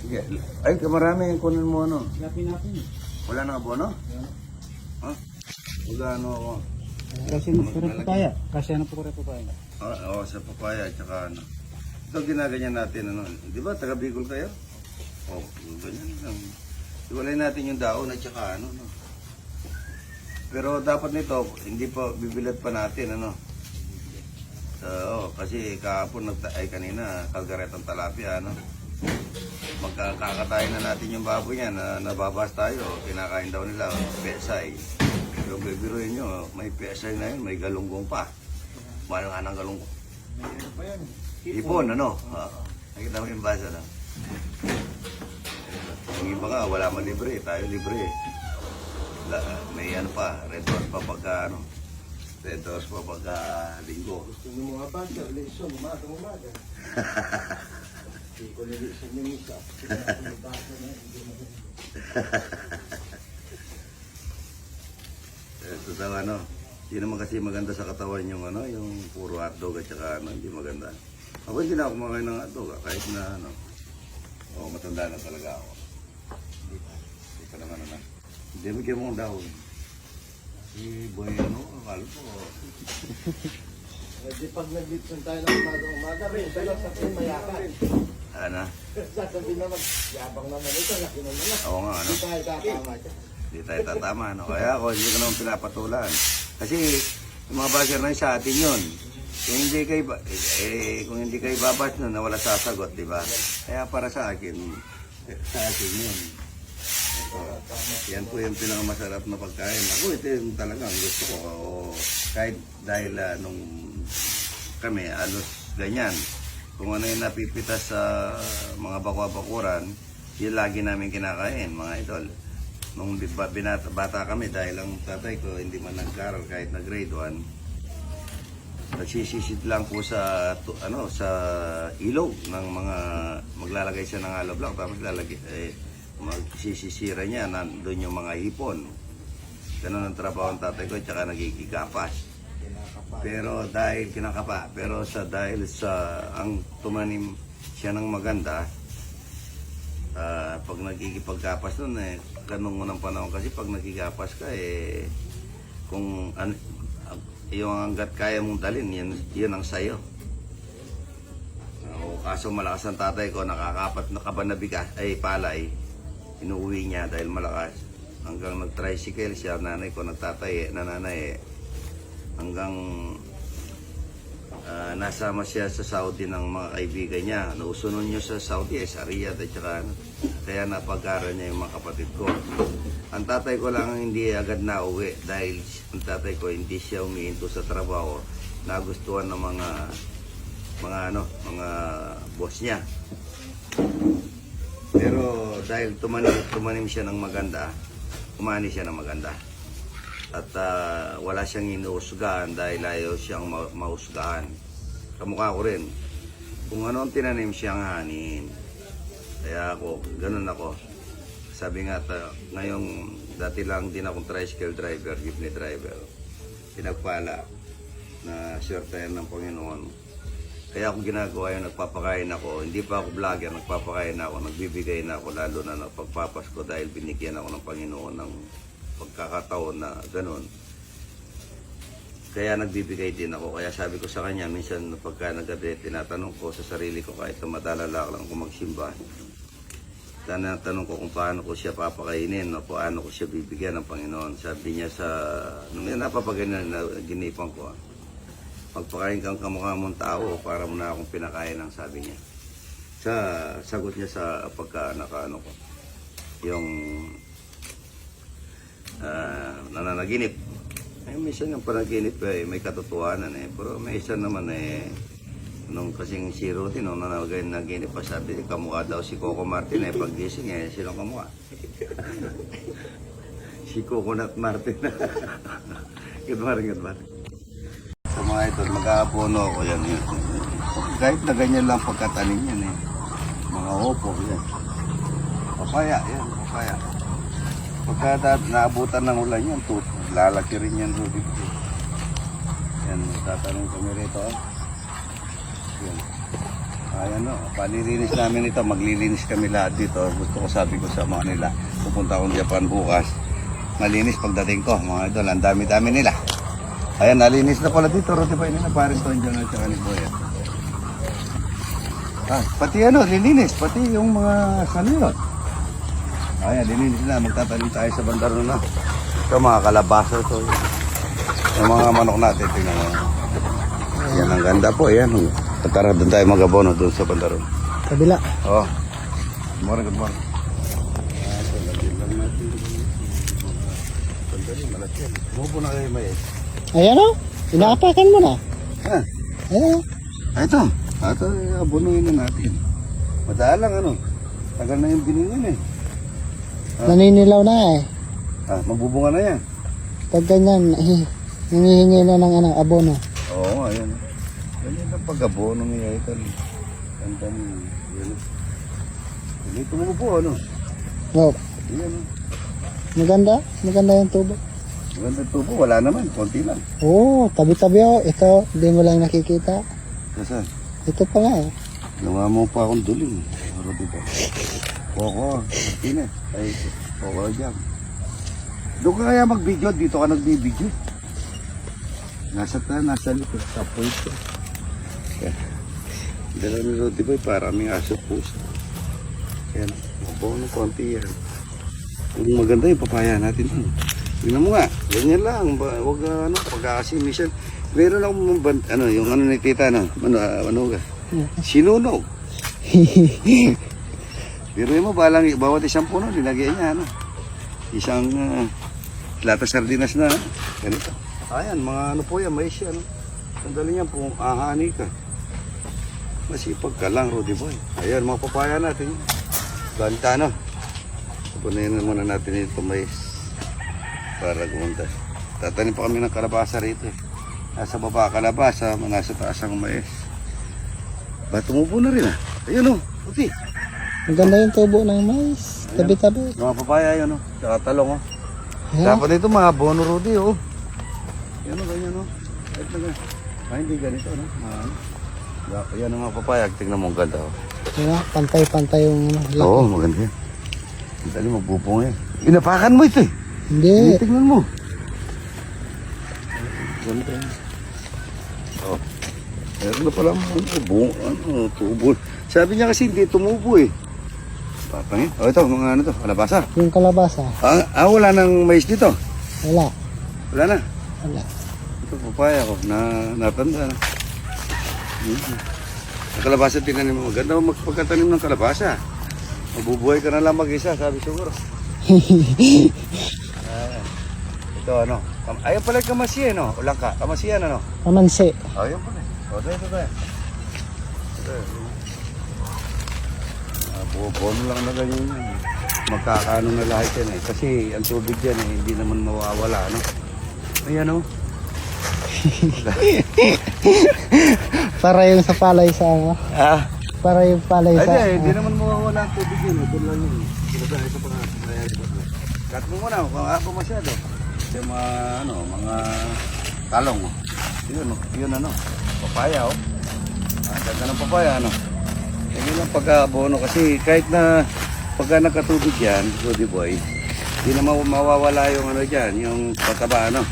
Sige. Ay, marami yung kunin mo ano. Napin. Wala na abono? Ha? Magano ako? Kasi na po papaya. Kasi na po papaya. Oo, sa papaya at saka ano. Ito ginaganyan natin ano. Di ba, taga Bicol kayo? Oo, ganyan lang. Iwalay natin yung daon at saka ano. No? Pero dapat nito, hindi pa bibilad pa natin ano. Kasi kahapon kanina kalgaretang talapia ano. Magkakatayin na natin yung baboy niya na nababas tayo. Kinakain daw nila pesay. Pero bibiruin nyo, may pesay na yun, may galunggong pa. Mahal nga ng galunggong. Hipon, ano? Nakita mo yung basa na. Yung iba nga, wala man libre. Tayo libre. May ano pa, red horse pa pagka ano. Red horse pa pagka linggo. Gusto nyo mga basa, lesson, umaga. Hindi ko nilisyon yung isa. Ito daw ano, hindi naman kasi maganda sa katawan yung ano, yung puro hotdog at saka ano, hindi maganda. Ako hindi na ako kumakain ng hotdog kahit na ano. Matanda na talaga ako. Hindi pa naman na. Hindi bigyan mo daw. Si Boy ano, akala ko. Di pag nag-litson tayo ng umaga, rin, dalaw sa akin mayakan. Ano? Sasabihin naman, yabang naman ito, laki naman na. Oo nga ano. Hindi tayo tatama dyan. Hindi tayo tatama ano. Kaya ako hindi ko naman pinapatulan. Kasi yung mga basher na yun sa atin yun. Kung hindi kayo babas nun, na wala sasagot, di ba? Kaya para sa akin yun. Yan po yung pinakamasarap na pagkain. Ako ito yung talagang gusto ko. Kahit dahil nung kami, alos ganyan. Kung ano yung napipitas sa mga bakwa-bakuran, yun lagi namin kinakain, mga idol. Nung bata kami, dahil ang tatay ko hindi man nag-aral kahit na grade 1, nagsisisid lang po sa ilog ng mga maglalagay siya ng hollow block, tapos magsisisira niya, nandun yung mga hipon. Ganun ang trabaho ng tatay ko, tsaka nagigigapas. Pero dahil dahil sa ang tumanim siya ng maganda, pag nagigipagkapas nun ganun ng panahon kasi pag nagigapas ka kung yung hanggat kaya mong dalhin, yun ang sayo. Kaso malakas ang tatay ko, nakakapat na kaban na bigas, palay, inuwi niya dahil malakas. Hanggang nag-tricycle siya, nanay ko nagtatay, nanay hanggang nasama siya sa Saudi ng mga kaibigan niya. Nausunon niyo sa Saudi, sa Riyadh at saka kaya napag-aral niya yung mga kapatid ko. Ang tatay ko lang hindi agad na uwi dahil ang tatay ko hindi siya umiinto sa trabaho. Nagustuhan ng mga boss niya. Pero dahil tumanim siya ng maganda, umani siya ng maganda. At wala siyang inuusgahan dahil ayaw siyang mausgahan. Kamukha ko rin. Kung ano ang tinanim siyang hanin. Kaya ako, ganun ako. Sabi nga, ngayong dati lang din akong tricycle driver, jeepney driver. Pinagpala na swerte ng Panginoon. Kaya ako ginagawa yung nagpapakain ako. Hindi pa ako vlogger, nagpapakain ako, nagbibigay na ako lalo na pagpapasko dahil binigyan ako ng Panginoon ng pagkakataon na gano'n. Kaya nagbibigay din ako. Kaya sabi ko sa kanya, minsan pagka nagabi, tinatanong ko sa sarili ko kahit madalala lang ako magsimba. Tinatanong ko kung paano ko siya papakainin o paano ko siya bibigyan ng Panginoon. Sabi niya nung napapaganan na ginipan ko, magpakain kang kamukha mong tao para mo na akong pinakain ang sabi niya. Sa sagot niya sa pagka nakaano ko, yung nananaginip. Minsan yung panaginip may katotohanan pero may isa naman nung kasing si Rudy nung nananaginip pa sabi kamukha daw si Coco Martin pag gising sinong kamukha? Si Coconut Martin. Good morning. Sa mga ito, mag-aapono ako yan. Kahit na ganyan lang pagkatanim yan mga opo yan. Papaya. Pagka naabutan ng ulan yan, lalaki rin yan, Ruby. Yan, tatanong kami rito. Yan. Ayan o, palilinis namin ito. Maglilinis kami lahat dito. Gusto ko, sabi ko sa mga nila, pupunta akong Japan bukas. Malinis pagdating ko, mga idol. Ang dami-dami nila. Ayan, nalinis na pala dito. Roti pa yun na parin to dyan at saka ni Boya. Pati ano, lilinis. Pati yung mga saliyot. Ayan, lilinis na. Magtatanim tayo sa bandaro na. Ito mga kalabasa ito. Yung mga manok natin, tingnan mo. Yan, ang ganda po. Ayan. Tara, doon tayo mag-abono doon sa bandaro. Kabila. Oh. Good morning, good morning. Lagyan lang natin. Sandali, malaki. Mubo na kayo may. Ayan o. Inaapakan mo na. Ha? Ayan o. Ito. Ito, abonuhin na natin. Madalang ano. Tagal na yung biningan eh. Naninilaw na eh. Magbubunga na yan. Pag ganyan, nangihingi na ng abono. Oo, ayan. Ganyan ang pag-abono niya ito. Ganda niya. Yan. Dito mo po, ano? Oh, Ayan. maganda. Maganda yung tubo. Maganda tubo, wala naman. Konti lang. Oo, tabi-tabi o. Ito, hindi mo lang nakikita. Kasi, Ito pa nga eh. gawa mo pa akong duling. Pero dito. Koko, Martinez. Ay, Koko Jam. Doon ka kaya mag-video, dito ka nag-video. Nasa likod, sa point ko. Dala ni Rodi Boy, parang aso puso. Yan, mabaw ng konti yan. Kung maganda yung papaya natin. Tingnan mo nga, ganyan lang. Huwag ano, pagkakasimisan. Meron akong, yung ano ni tita, ano ka? Sinunog. Pero mo, bawat isang puno, linagyan niya, ano? Isang lata sardinas na, ganito. Ayan, mga ano po yan, mais yan. Sandali niyan po, ahani ka. Masipag ka lang, Rudy Boy. Ayan, mga papaya natin. Ganta, no? Pupunayin na muna natin ito mais para gumunta. Tatanim pa kami ng kalabasa rito. Nasa baba kalabasa, nasa taas ang mais. Ba, tumubo na rin ah. Ayun o, puti. Maganda yung tubo ng mais. Tabi-tabi. Mga papaya yun o, tsaka talong o. Ayan. Dapat ito mga bono, Rudy o. Yan o, ganyan o. Hindi ganito, no? Yan ang mga papaya. Tingnan mo ang ganda o. Ayan, pantay-pantay yung laki. Oo, maganda yan. Ang dali magbubong yan. Inapakan mo ito eh. Hindi. Tingnan mo. Ganda yan. Oh. Meron na pala tubo. Sabi niya kasi hindi tumubo eh. Papangin. Oh, ito, mga ano to, kalabasa. Yung kalabasa. Wala nang mais dito. Wala. Wala na. Wala. Ito, papaya ko, natanda na. Ang kalabasa tinanim mo. Maganda magpagkatanim ng kalabasa. Mabubuhay ka na lang mag-isa, sabi siguro. Ito ano, ayun pala yung kamasi no? Ulang ka, kamasi yan ano? Kamansi. Ayun pala. O, ito. Bono lang na ganyan yan. Magkakaano na lahat yan eh. Kasi ang tubig yan eh, hindi naman mawawala, no? Ayan o. Para yung sa palay sa ano? Para yung palay sa... Ay, hindi naman mawawala ang tubig yan. Ito lang yun. Sinasabi sa pangalan. Cut mo muna, kung ako masyado. Yung mga talong. Yun ano, papaya oh. Ganda ng papaya ano. Hindi lang pagka-abono kasi kahit na pagka nakatubig yan, Rudy Boy, hindi na mawawala yung ano dyan, yung pataba ano.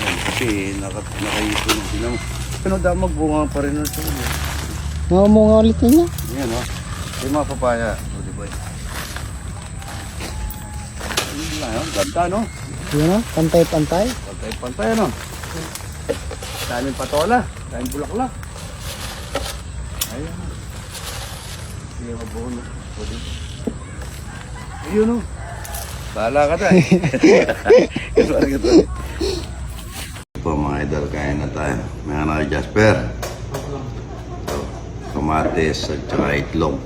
Yan, kasi nakaipon. Pero dahil magbunga pa rin ito. Mamunga ulit niya. Yan oh. Yung mga papaya, Rudy Boy. Yun lang yun, ganda no. Yun o, pantay-pantay. Pantay-pantay ano. Daming patola, daming bulaklak. Ayan. Sige mabuno. Ayun o. Bahala ka tayo. Sorry. Ito mga idol, kain na tayo. May anak Jasper. Ito, kamatis at saka itlog.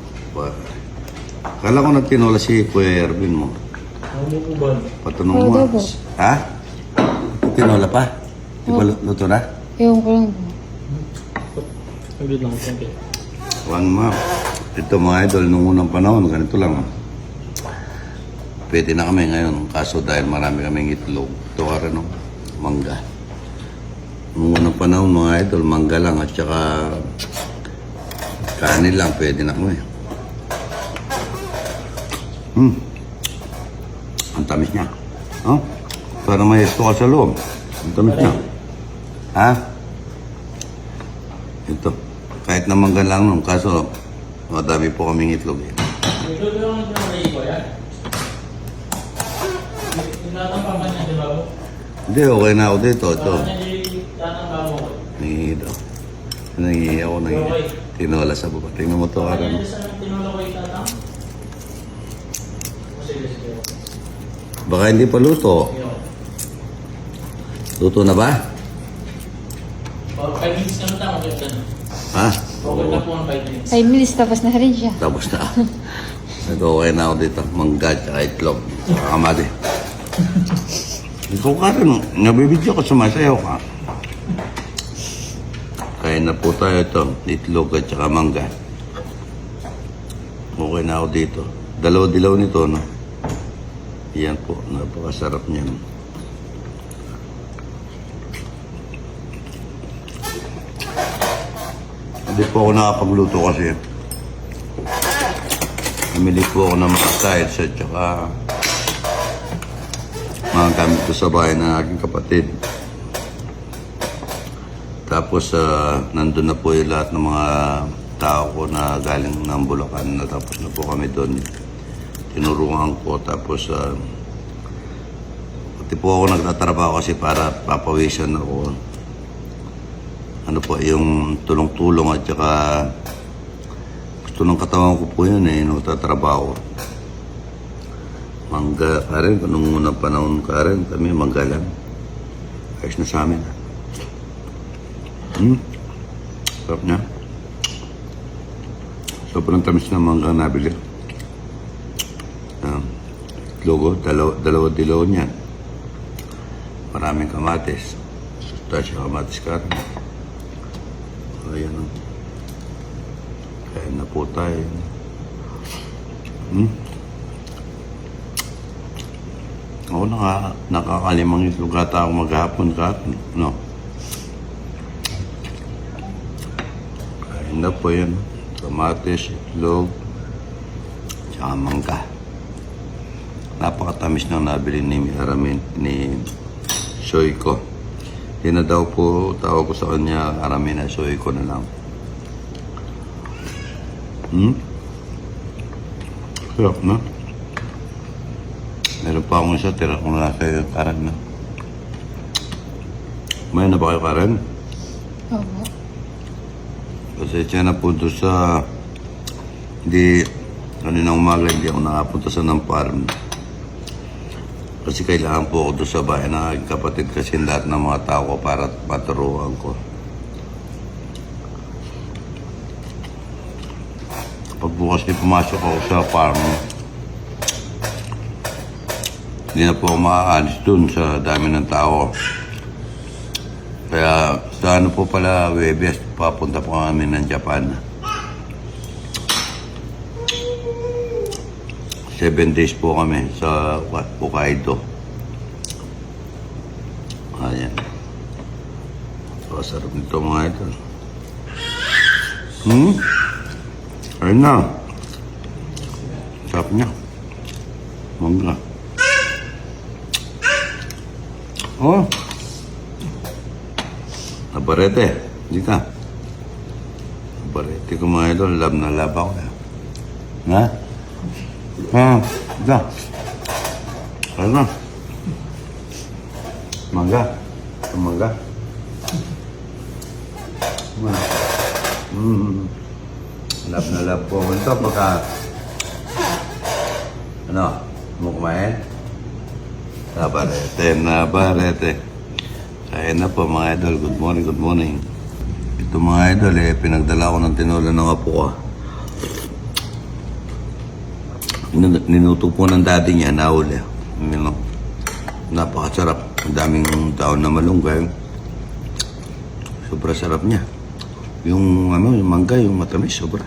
Kala ko nagtinola si Kuya Erwin mo. Patunong mo. Ha? Tinola pa? Di ba luto na? Ewan ko lang. One map. Ito mga idol, nung unang panahon, ganito lang. Pwede na kami ngayon. Kaso dahil marami kaming itlog. Ito ka rin, mangga. Nung unang panahon mga idol, mangga lang at saka Kanin lang, pwede na mo eh. Ang tamis niya. Oh, para may esto ka sa loob. Ang tamis niya. Ha? Ito. Kahit na mangga lang nung kaso madami po kaming itlog eh. Ito yung ko yan. Tinatang pa niya, di ba? Hindi, okay na ako dito. Ito. Tinatang mo ko. Nangihi daw. Nangihi ako. Nangihi. Tinola sa baba. Tingnan mo ito. Karan. Tinula ko itatang? Sige. Baka hindi pa luto. Luto na ba? 5 minutes na matang, okay ka na. Ha? Okay na po ang 5 minutes. 5 minutes tapos na rin siya. Tapos na. Nag-okay na ako dito. Mangga at itlog. Saka kamali. Ikaw ka rin. Nabibidyo ko sumasayaw ka. Kain na po tayo ito. Itlog at saka mangga. Okay na ako dito. Dalaw-dilaw nito, no? Yan po. Napakasarap niyan. Hindi po ako nakapagluto kasi. Namili po ako ng mga sides at saka mga gamit ko sa bahay ng aking kapatid. Tapos nandun na po yung lahat ng mga tao ko na galing ng Bulacan. Natapos na po kami doon. Tinuruan ko. Tapos pati po ako nagtatrabaho kasi para papawisan ako. Ano po, yung tulong-tulong at saka gusto ng katawan ko po yun eh, nagtatrabaho. Mangga, Karen, nung unang panahon, Karen, kami mangga lang. Ayos na sa amin. Sarap niya. Sobrang tamis na mangga nabili. Logo, dalawa-dilaw niyan. Maraming kamatis. Sustansya kamatis, Karen. Ayan o. Kain na po tayo. Ako nakakalimang itlog ata ako maghapon kahapon. No? Kain na po yan. Kamatis, itlog, tsaka mangga. Napakatamis nang nabili ni Aramin, ni Shoyko. Hindi na daw po tawag ko sa kanya, Aramin na Shoyko na lang. Sarap na. Meron pa akong isa, tira ko na kayo, Karen na. Kumain na ba kayo, Karen? Oo. Kasi siya na po doon sa... Hindi... Kaninang umaga, hindi ako nakapunta sa ng farm. Kasi kailangan po ako doon sa bahay ng aking kapatid kasi lahat ng mga tao ko para paturuan ko. Pag bukas din pumasok ako sa farm, hindi na po ako makaalis doon sa dami ng tao. Kaya sa ano po pala, Webes, papunta po kami ng Japan. 7 days po kami sa Hokkaido. Ayan. Sarap nito mga ito. Ayun na. Sarap niya. Mangga. Oh. Nabarete. Hindi ka. Nabarete ko mga ito. Lab na lab ako. Ha? Da. Ano? Mangga. Mangga. Lab na lab po. Ito pagka... Ano? Mo kumain? Nabarete. Kaya na po mga idol. Good morning. Ito mga idol pinagdala ko ng tinola ng apo ko. Ninuto po ng daddy niya, nahuli. Napakasarap. Ang daming taon na malunggay. Sobra sarap niya. Yung mangga, yung matamis, sobra.